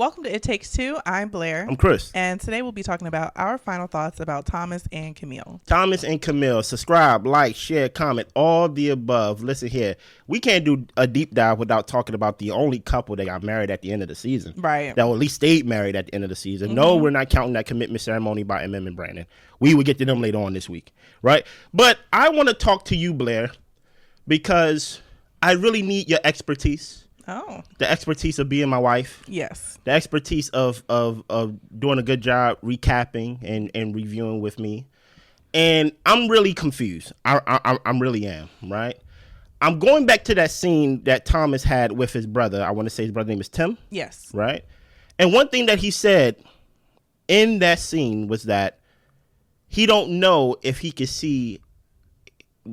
Welcome to It Takes Two. I'm Blair. I'm Chris. And today we'll be talking about our final thoughts about Thomas and Camille. Thomas and Camille. Subscribe, like, share, comment, all the above. Listen here. We can't do a deep dive without talking about the only couple that got married at the end of the season. Right. That at least stayed married at the end of the season. Mm-hmm. No, we're not counting that commitment ceremony by MM and Brandon. We will get to them later on this week. Right? But I want to talk to you, Blair, because I really need your expertise. Oh. The expertise of being my wife. Yes. The expertise of doing a good job recapping and reviewing with me. And I'm really confused. I really am, right? I'm going back to that scene that Thomas had with his brother. I want to say his brother's name is Tim. Yes. Right? And one thing that he said in that scene was that he don't know if he could see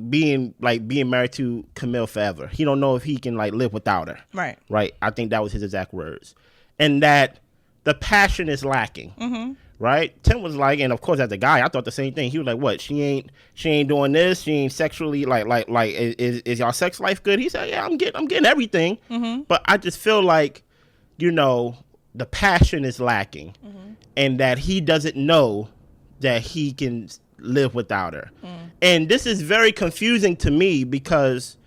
being married to Camille forever. He don't know if he can live without her. Right. I think that was his exact words. And that the passion is lacking. Mm-hmm. Right. Tim was like, and of course as a guy, I thought the same thing. He was like, what? She ain't doing this. She ain't sexually is y'all sex life good? He said, yeah, I'm getting everything. Mm-hmm. But I just feel like, the passion is lacking, mm-hmm. and that he doesn't know that he can live without her. And this is very confusing to me because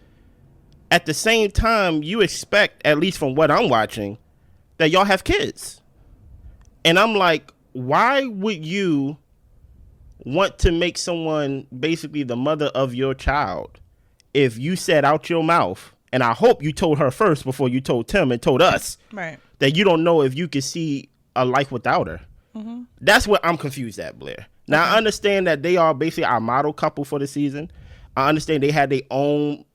at the same time you expect, at least from what I'm watching, that y'all have kids. And I'm like, why would you want to make someone basically the mother of your child if you said out your mouth, and I hope you told her first before you told Tim and told us, right, that you don't know if you could see a life without her. Mm-hmm. That's what I'm confused at, Blair. Now, I understand that they are basically our model couple for the season. I understand they had their own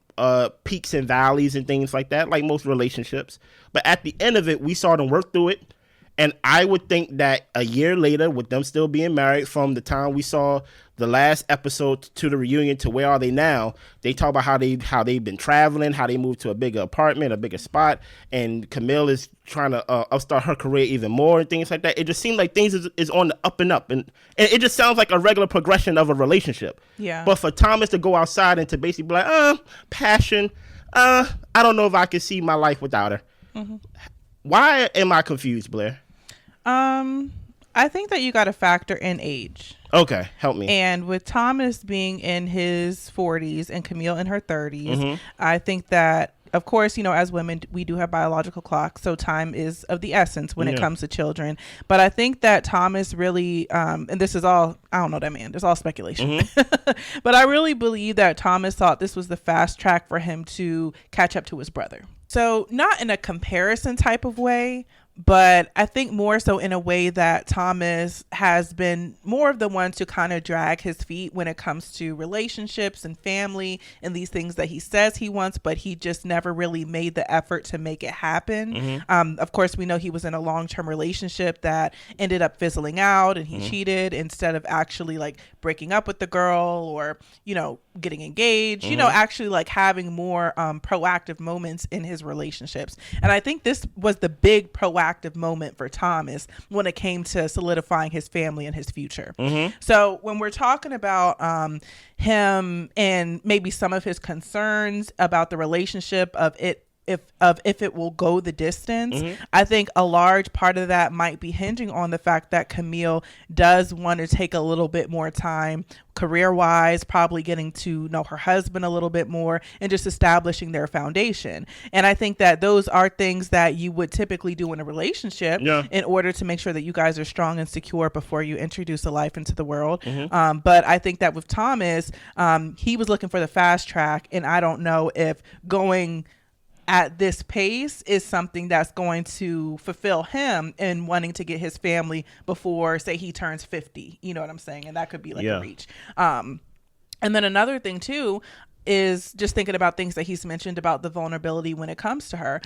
peaks and valleys and things like that, like most relationships. But at the end of it, we saw them work through it. And I would think that a year later, with them still being married from the time we saw the last episode to the reunion to where are they now, they talk about how they've been traveling, how they moved to a bigger apartment, a bigger spot, and Camille is trying to upstart her career even more and things like that. It just seemed like things is on the up, and it just sounds like a regular progression of a relationship. Yeah. But for Thomas to go outside and to basically be like, passion, I don't know if I can see my life without her. Mm-hmm. Why am I confused, Blair? I think that you got to factor in age. Okay, help me. And with Thomas being in his 40s and Camille in her 30s, mm-hmm. I think that, of course, as women, we do have biological clocks, so time is of the essence when it comes to children. But I think that Thomas really, and this is all, I don't know that man, it's all speculation. Mm-hmm. But I really believe that Thomas thought this was the fast track for him to catch up to his brother. So not in a comparison type of way, but I think more so in a way that Thomas has been more of the one to kind of drag his feet when it comes to relationships and family and these things that he says he wants, but he just never really made the effort to make it happen. Mm-hmm. Of course, we know he was in a long-term relationship that ended up fizzling out and he mm-hmm. cheated instead of actually breaking up with the girl or, getting engaged, mm-hmm. Actually having more proactive moments in his relationships. And I think this was the big proactive moment for Thomas when it came to solidifying his family and his future. Mm-hmm. So when we're talking about him and maybe some of his concerns about the relationship of if it will go the distance, mm-hmm. I think a large part of that might be hinging on the fact that Camille does want to take a little bit more time career-wise, probably getting to know her husband a little bit more and just establishing their foundation. And I think that those are things that you would typically do in a relationship in order to make sure that you guys are strong and secure before you introduce a life into the world. Mm-hmm. But I think that with Thomas, he was looking for the fast track, and I don't know if going at this pace is something that's going to fulfill him in wanting to get his family before, say, he turns 50. You know what I'm saying? And that could be a reach. And then another thing too is just thinking about things that he's mentioned about the vulnerability when it comes to her.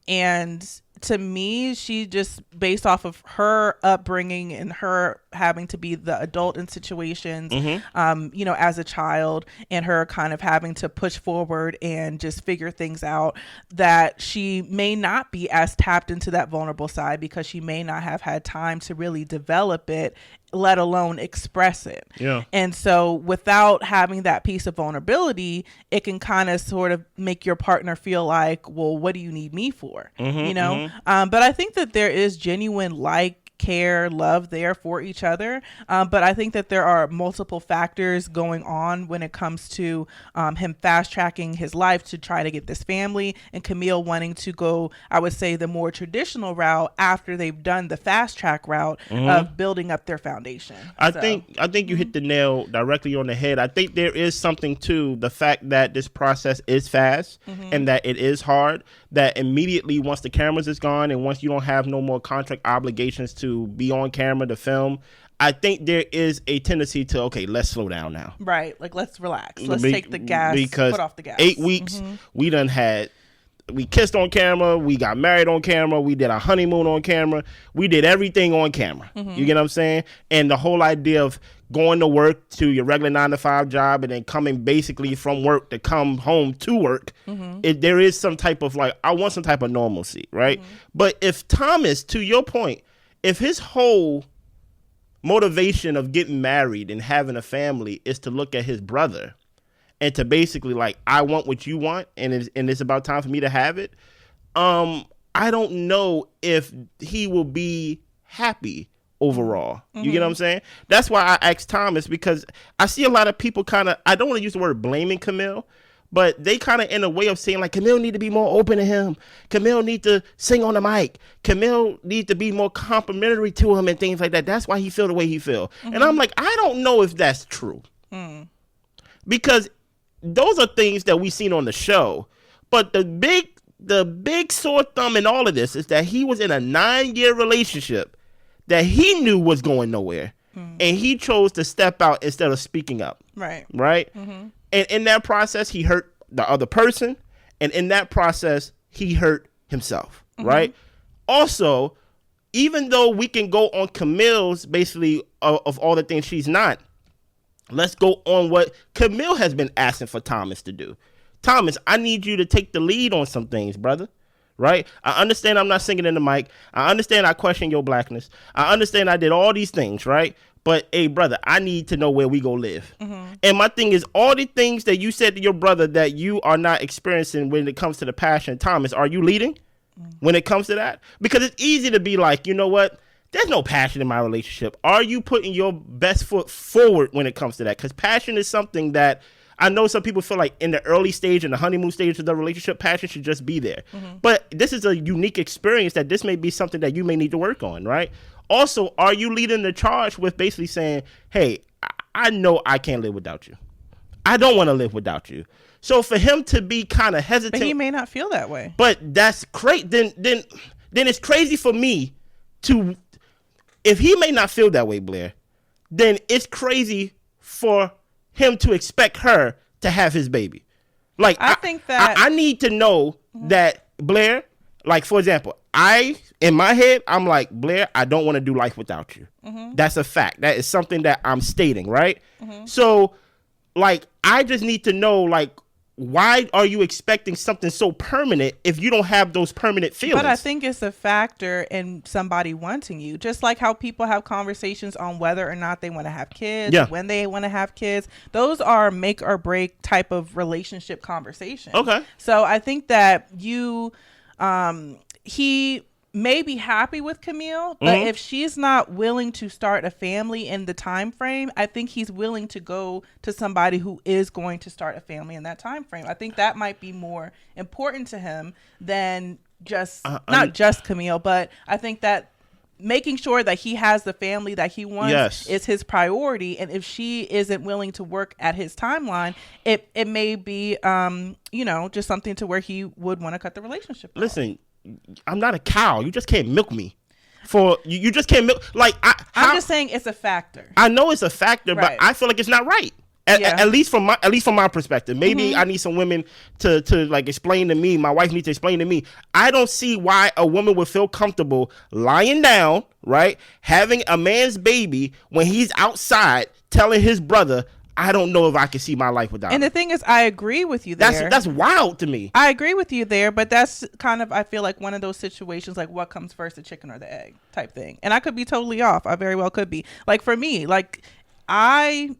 And to me, she just, based off of her upbringing and her having to be the adult in situations, mm-hmm. As a child, and her kind of having to push forward and just figure things out, that she may not be as tapped into that vulnerable side because she may not have had time to really develop it let alone express it. Yeah. And so without having that piece of vulnerability, it can kind of sort of make your partner feel like, well, what do you need me for? You know? But I think that there is genuine care, love there for each other. But I think that there are multiple factors going on when it comes to him fast tracking his life to try to get this family, and Camille wanting to go, I would say, the more traditional route after they've done the fast track route of building up their foundation. I think you hit the nail directly on the head. I think there is something to the fact that this process is fast and that it is hard, that immediately once the cameras is gone and once you don't have no more contract obligations to be on camera to film, I think there is a tendency to, okay, let's slow down now. Right. Like, let's relax. Let's take the gas, foot off the gas. 8 weeks, we kissed on camera, we got married on camera, we did our honeymoon on camera, we did everything on camera. You get what I'm saying? And the whole idea of going to work to your regular 9-to-5 job and then coming basically from work to come home to work, there is some type of I want some type of normalcy, right? But if Thomas, to your point, if his whole motivation of getting married and having a family is to look at his brother and to basically I want what you want and it's about time for me to have it, I don't know if he will be happy overall. You get what I'm saying? That's why I asked Thomas, because I see a lot of people kind of, I don't want to use the word blaming Camille, but they kind of in a way of saying Camille need to be more open to him. Camille need to sing on the mic. Camille need to be more complimentary to him and things like that. That's why he feel the way he feel. And I'm like, I don't know if that's true. Because those are things that we seen on the show. But the big sore thumb in all of this is that he was in a 9-year relationship that he knew was going nowhere. And he chose to step out instead of speaking up. Right. And in that process, he hurt the other person. And in that process, he hurt himself. Right. Also, even though we can go on Camille's basically of all the things she's not, let's go on what Camille has been asking for Thomas to do. Thomas, I need you to take the lead on some things, brother. Right? I understand I'm not singing in the mic. I understand I question your blackness. I understand I did all these things, right? But, hey, brother, I need to know where we go live. And my thing is, all the things that you said to your brother that you are not experiencing when it comes to the passion, Thomas, are you leading when it comes to that? Because it's easy to be like, you know what? There's no passion in my relationship. Are you putting your best foot forward when it comes to that? Because passion is something that I know some people feel like in the early stage, in the honeymoon stage of the relationship, passion should just be there. But this is a unique experience that this may be something that you may need to work on, right? Also, are you leading the charge with basically saying, hey, I know I can't live without you. I don't want to live without you. So for him to be kind of hesitant. But he may not feel that way. But that's great. Then it's crazy for me to, if he may not feel that way, Blair, then it's crazy for him to expect her to have his baby. I think that I need to know that Blair, for example, in my head, I'm like, Blair, I don't want to do life without you. That's a fact. That is something that I'm stating, right? So, I just need to know, why are you expecting something so permanent if you don't have those permanent feelings? But I think it's a factor in somebody wanting you. Just like how people have conversations on whether or not they want to have kids, when they want to have kids. Those are make or break type of relationship conversations. Okay. So I think that he may be happy with Camille, but if she's not willing to start a family in the time frame, I think he's willing to go to somebody who is going to start a family in that time frame. I think that might be more important to him than just not just Camille, but I think that making sure that he has the family that he wants is his priority. And if she isn't willing to work at his timeline, it may be just something to where he would want to cut the relationship off. Listen, I'm not a cow. You just can't milk me. You just can't milk. I'm just saying it's a factor. I know it's a factor, but I feel like it's not right. At least from my perspective. Maybe I need some women to explain to me. My wife needs to explain to me. I don't see why a woman would feel comfortable lying down, right, having a man's baby when he's outside telling his brother, I don't know if I can see my life without And her. the thing is, I agree with you there. That's wild to me. I agree with you there, but that's kind of, I feel like one of those situations, like what comes first, the chicken or the egg type thing. And I could be totally off. I very well could be. Like for me, like I,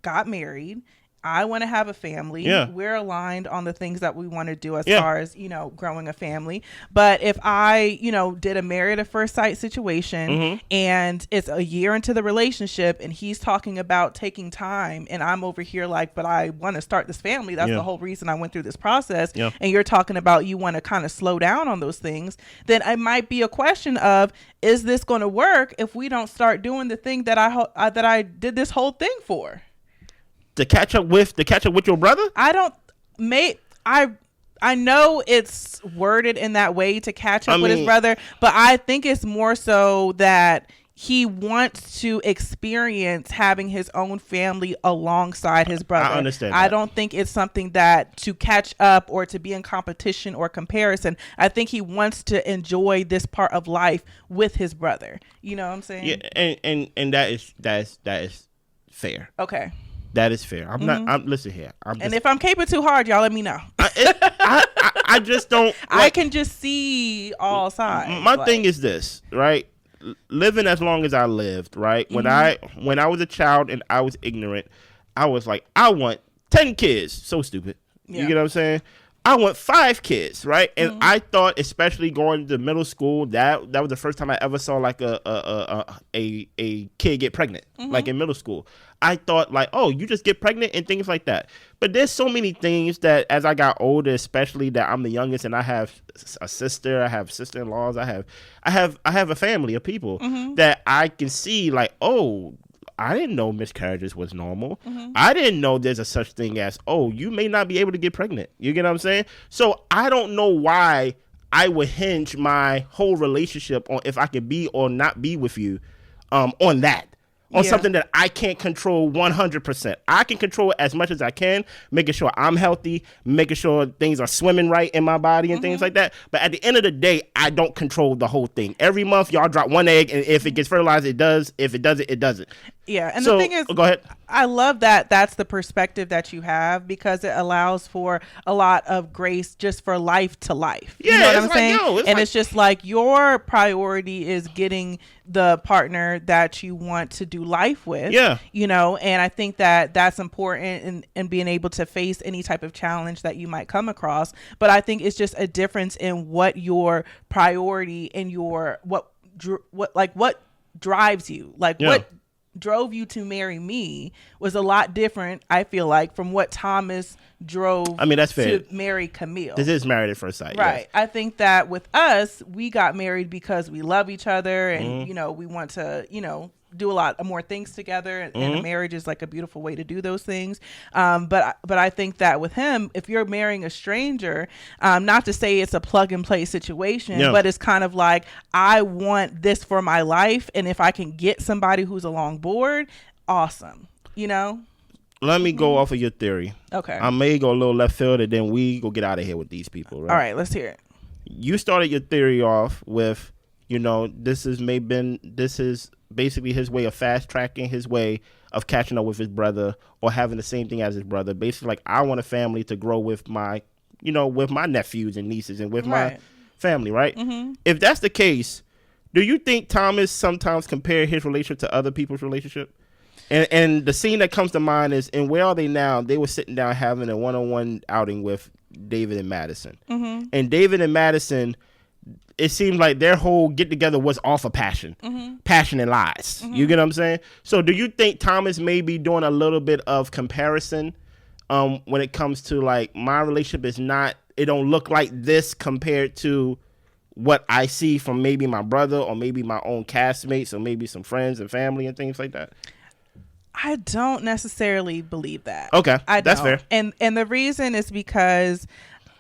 got married. I want to have a family. Yeah. We're aligned on the things that we want to do as far as, growing a family. But if I, did a married at first sight situation and it's a year into the relationship and he's talking about taking time and I'm over here like, but I want to start this family. That's the whole reason I went through this process. Yeah. And you're talking about you want to kind of slow down on those things. Then it might be a question of, is this going to work if we don't start doing the thing that I did this whole thing for? To catch up with your brother? I know it's worded in that way to catch up with his brother, but I think it's more so that he wants to experience having his own family alongside his brother. I understand. I don't think it's something that to catch up or to be in competition or comparison. I think he wants to enjoy this part of life with his brother. You know what I'm saying? Yeah, and that is fair. Okay. That is fair. I'm listen here. And if I'm caping too hard, y'all let me know. I just don't. Like, I can just see all sides. My thing is this, right? Living as long as I lived, right? When I was a child and I was ignorant, I was like, I want 10 kids. So stupid. You get what I'm saying? I want 5 kids, right? And I thought, especially going to middle school, that was the first time I ever saw like a kid get pregnant, like in middle school. I thought like, oh, you just get pregnant and things like that. But there's so many things that as I got older, especially that I'm the youngest and I have a sister, I have sister-in-laws, I have a family of people that I can see like, oh, I didn't know miscarriages was normal. I didn't know there's a such thing as, oh, you may not be able to get pregnant. You get what I'm saying? So I don't know why I would hinge my whole relationship on if I could be or not be with you on that. On something that I can't control 100%. I can control it as much as I can, making sure I'm healthy, making sure things are swimming right in my body and things like that. But at the end of the day, I don't control the whole thing. Every month, y'all drop one egg, and if it gets fertilized, it does. If it doesn't, it doesn't. Yeah, and so, the thing is, go ahead. I love that that's the perspective that you have because it allows for a lot of grace just for life to life. Yeah, you know what I'm like, saying? It's just like your priority is getting the partner that you want to do life with. Yeah. And I think that that's important in being able to face any type of challenge that you might come across. But I think it's just a difference in what your priority and your what drives you, what drove you to marry me was a lot different, I feel like, from what Thomas drove that's fair. To marry Camille. This is married at first sight. Right. Yes. I think that with us, we got married because we love each other and, we want to, do a lot more things together. And a marriage is like a beautiful way to do those things. But I think that with him, if you're marrying a stranger, not to say it's a plug and play situation, but it's kind of like, I want this for my life. And if I can get somebody who's along board, awesome. Let me go off of your theory. Okay. I may go a little left field and then we go get out of here with these people, right? All right, let's hear it. You started your theory off with, this is basically his way of fast tracking his way of catching up with his brother or having the same thing as his brother. Basically, like, I want a family to grow with my, with my nephews and nieces and with my family, right? If that's the case, do you think Thomas sometimes compare his relationship to other people's relationship? And the scene that comes to mind is in Where Are They Now? They were sitting down having a one-on-one outing with David and Madison. And David and Madison, it seemed like their whole get-together was off of passion. Passion and lies. You get what I'm saying? So do you think Thomas may be doing a little bit of comparison when it comes to, like, my relationship is not, it don't look like this compared to what I see from maybe my brother or maybe my own castmates or maybe some friends and family and things like that? I don't necessarily believe that. Okay, that's fair. And the reason is because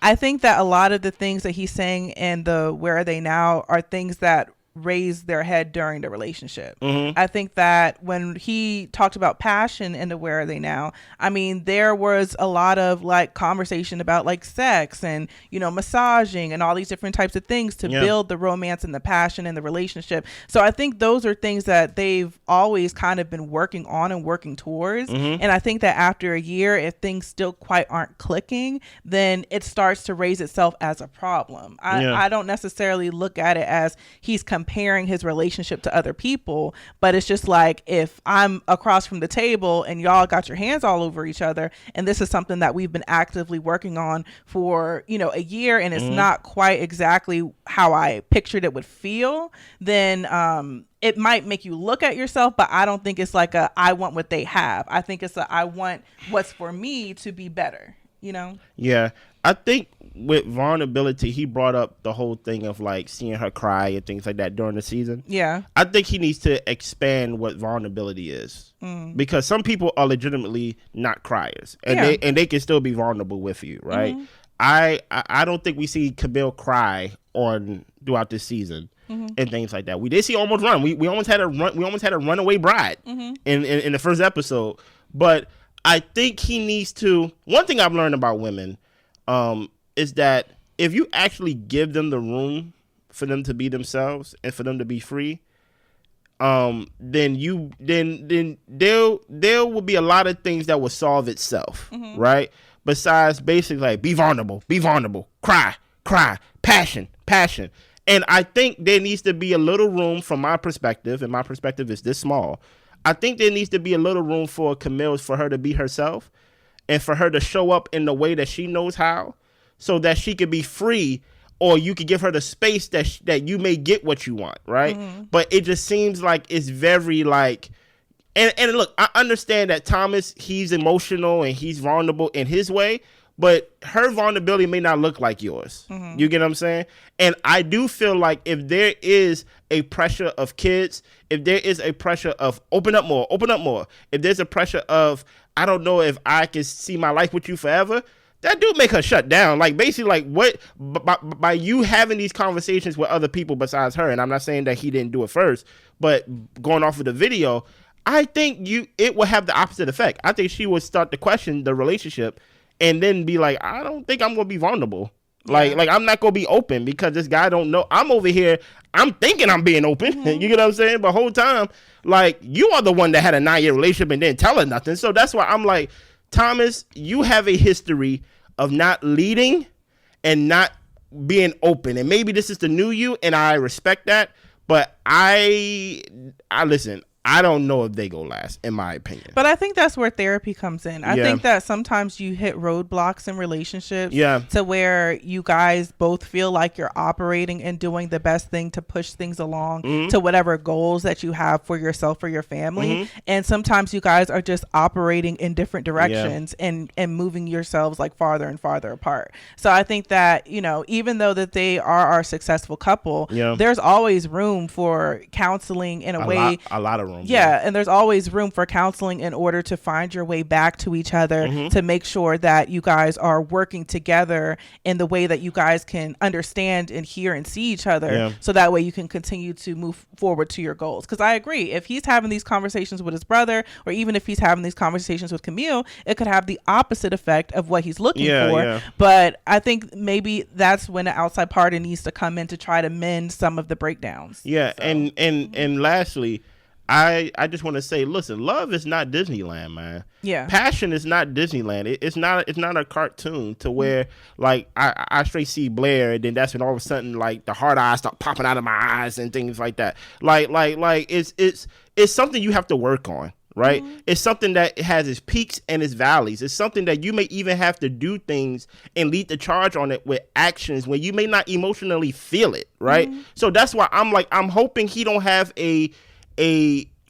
I think that a lot of the things that he's saying in the Where Are They Now are things that raise their head during the relationship. I think that when he talked about passion in the Where Are They Now, I mean, there was a lot of like conversation about like sex and, you know, massaging and all these different types of things to build the romance and the passion in the relationship. So I think those are things that they've always kind of been working on and working towards. And I think that after a year, if things still quite aren't clicking, then it starts to raise itself as a problem. I don't necessarily look at it as he's comparing his relationship to other people, but it's just like, if I'm across from the table and y'all got your hands all over each other, and this is something that we've been actively working on for, you know, a year, and it's not quite exactly how I pictured it would feel, then it might make you look at yourself, but I don't think it's like a I want what they have. I think it's a I want what's for me to be better, you know? Yeah. I think with vulnerability, he brought up the whole thing of like seeing her cry and things like that during the season. Yeah. I think he needs to expand what vulnerability is, because some people are legitimately not criers, and they can still be vulnerable with you, right? I don't think we see Camille cry on throughout this season and things like that. We did see almost run. We almost had a run. We almost had a runaway bride in the first episode. But I think he needs to. One thing I've learned about women is that if you actually give them the room for them to be themselves and for them to be free, then there will be a lot of things that will solve itself, right? Besides basically like be vulnerable, cry, passion. And I think there needs to be a little room from my perspective, and my perspective is this small. I think there needs to be a little room for Camille, for her to be herself and for her to show up in the way that she knows how, so that she could be free, or you could give her the space that you may get what you want, right? But it just seems like it's very like, and look, I understand that Thomas, he's emotional and he's vulnerable in his way, but her vulnerability may not look like yours. You get what I'm saying? And I do feel like if there is a pressure of kids, if there is a pressure of open up more, if there's a pressure of, I don't know if I can see my life with you forever, that do make her shut down. Like basically like what, by you having these conversations with other people besides her, and I'm not saying that he didn't do it first, but going off of the video, I think it will have the opposite effect. I think she would start to question the relationship and then be like, I don't think I'm going to be vulnerable. Like I'm not going to be open because this guy don't know. I'm over here, I'm thinking I'm being open. You get what I'm saying? But whole time, like, you are the one that had a 9-year relationship and didn't tell her nothing. So that's why I'm like, Thomas, you have a history of not leading and not being open. And maybe this is the new you, and I respect that. But I listen, I don't know if they go last, in my opinion. But I think that's where therapy comes in. I think that sometimes you hit roadblocks in relationships to where you guys both feel like you're operating and doing the best thing to push things along to whatever goals that you have for yourself or your family. And sometimes you guys are just operating in different directions and moving yourselves like farther and farther apart. So I think that, you know, even though that they are our successful couple, there's always room for counseling in a way. A lot of room. And there's always room for counseling in order to find your way back to each other, to make sure that you guys are working together in the way that you guys can understand and hear and see each other, so that way you can continue to move forward to your goals. Because I agree, if he's having these conversations with his brother, or even if he's having these conversations with Camille, it could have the opposite effect of what he's looking for. But I think maybe that's when the outside party needs to come in to try to mend some of the breakdowns. And lastly, I just want to say, listen, love is not Disneyland, man. Passion is not Disneyland. It's not a cartoon to where like I straight see Blair, and then that's when all of a sudden like the hard eyes start popping out of my eyes and things like that. Like it's something you have to work on, right? It's something that has its peaks and its valleys. It's something that you may even have to do things and lead the charge on it with actions when you may not emotionally feel it, right? So that's why I'm hoping he don't have a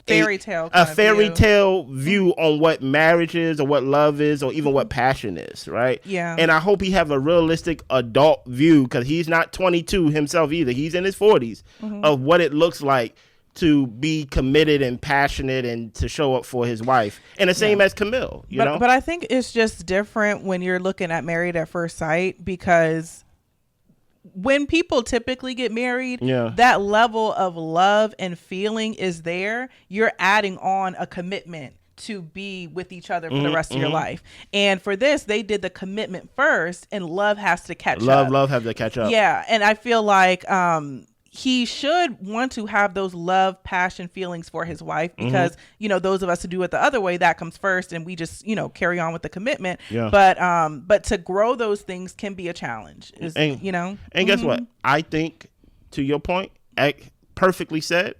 fairy tale view on what marriage is or what love is or even what passion is, right? And I hope he have a realistic adult view, because he's not 22 himself either. He's in his 40s of what it looks like to be committed and passionate and to show up for his wife. And the same as Camille, you know? But I think it's just different when you're looking at Married at First Sight, because when people typically get married, Yeah. that level of love and feeling is there. You're adding on a commitment to be with each other for the rest of your life. And for this, they did the commitment first, and love has to catch up. Love has to catch up. Yeah. And I feel like he should want to have those love, passion feelings for his wife, because, you know, those of us who do it the other way, that comes first, and we just, you know, carry on with the commitment. Yeah. But to grow those things can be a challenge, you know? And guess what? I think, to your point, perfectly said,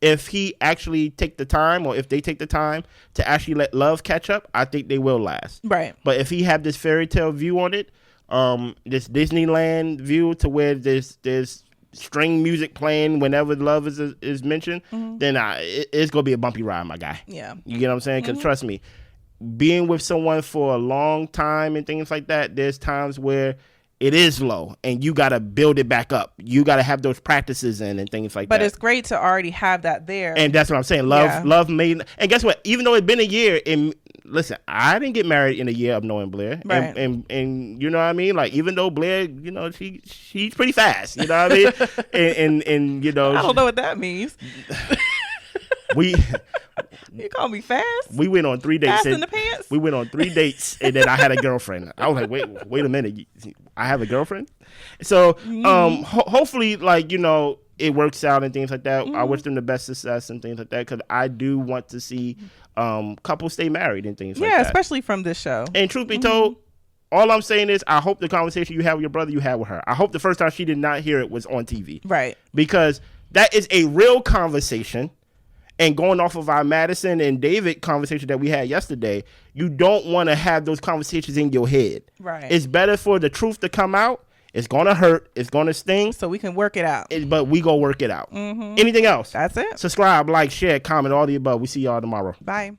if he actually take the time, or if they take the time to actually let love catch up, I think they will last. Right. But if he have this fairy tale view on it, this Disneyland view to where there's string music playing whenever love is mentioned, then it's gonna be a bumpy ride, my guy. Yeah. You get what I'm saying? Because trust me, being with someone for a long time and things like that, there's times where it is low and you got to build it back up. You got to have those practices in and things like that. But it's great to already have that there. And that's what I'm saying. Love made. And guess what? Even though it's been a year, listen, I didn't get married in a year of knowing Blair. Right. And you know what I mean? Like, even though Blair, you know, she's pretty fast. You know what I mean? and you know. I don't know what that means. You call me fast? We went on 3 dates. Fast in the pants? We went on 3 dates, and then I had a girlfriend. I was like, wait a minute. I have a girlfriend? So hopefully, like, you know, it works out and things like that. I wish them the best success and things like that, because I do want to see couples stay married and things like that. Yeah, especially from this show. And truth be told, all I'm saying is I hope the conversation you have with your brother, you had with her. I hope the first time she did not hear it was on TV. Right. Because that is a real conversation. And going off of our Madison and David conversation that we had yesterday, you don't want to have those conversations in your head. Right. It's better for the truth to come out. It's going to hurt. It's going to sting. So we can work it out. But we go work it out. Anything else? That's it. Subscribe, like, share, comment, all the above. We see y'all tomorrow. Bye.